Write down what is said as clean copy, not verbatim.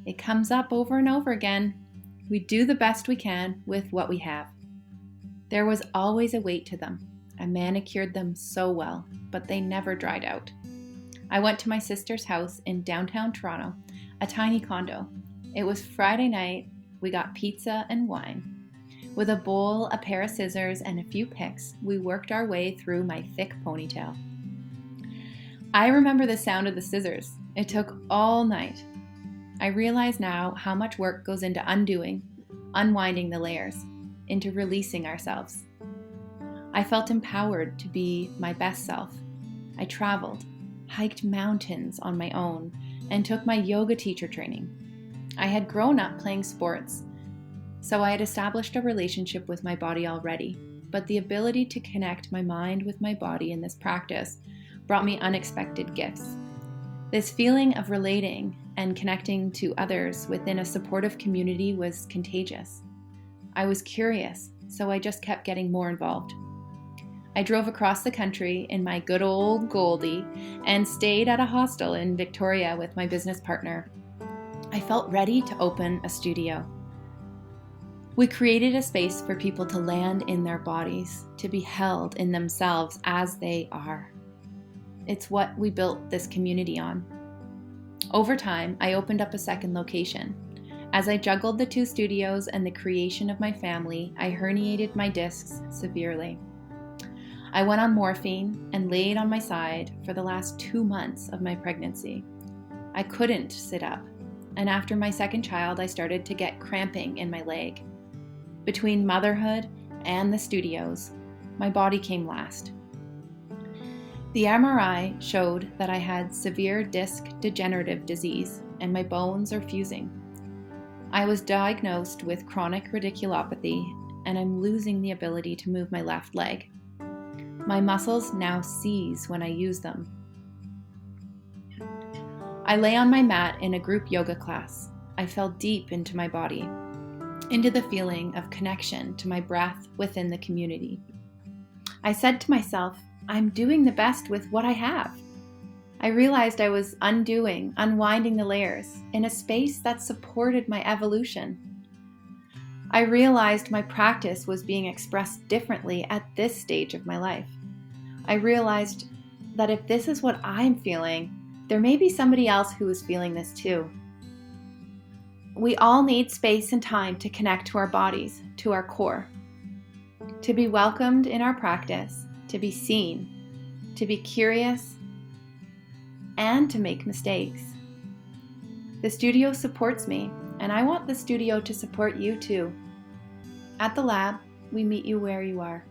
It comes up over and over again. We do the best we can with what we have. There was always a weight to them. I manicured them so well, but they never dried out. I went to my sister's house in downtown Toronto, a tiny condo. It was Friday night. We got pizza and wine. With a bowl, a pair of scissors, and a few picks, we worked our way through my thick ponytail. I remember the sound of the scissors. It took all night. I realize now how much work goes into unwinding the layers, into releasing ourselves. I felt empowered to be my best self. I traveled, hiked mountains on my own, and took my yoga teacher training. I had grown up playing sports, so I had established a relationship with my body already, but the ability to connect my mind with my body in this practice brought me unexpected gifts. This feeling of relating and connecting to others within a supportive community was contagious. I was curious, so I just kept getting more involved. I drove across the country in my good old Goldie and stayed at a hostel in Victoria with my business partner. I felt ready to open a studio. We created a space for people to land in their bodies, to be held in themselves as they are. It's what we built this community on. Over time, I opened up a second location. As I juggled the two studios and the creation of my family, I herniated my discs severely. I went on morphine and laid on my side for the last 2 months of my pregnancy. I couldn't sit up, and after my second child, I started to get cramping in my leg. Between motherhood and the studios, my body came last. The MRI showed that I had severe disc degenerative disease and my bones are fusing. I was diagnosed with chronic radiculopathy and I'm losing the ability to move my left leg. My muscles now seize when I use them. I lay on my mat in a group yoga class. I fell deep into my body, into the feeling of connection to my breath within the community. I said to myself, I'm doing the best with what I have. I realized I was unwinding the layers in a space that supported my evolution. I realized my practice was being expressed differently at this stage of my life. I realized that if this is what I'm feeling, there may be somebody else who is feeling this too. We all need space and time to connect to our bodies, to our core, to be welcomed in our practice, to be seen, to be curious, and to make mistakes. The studio supports me, and I want the studio to support you too. At the lab, we meet you where you are.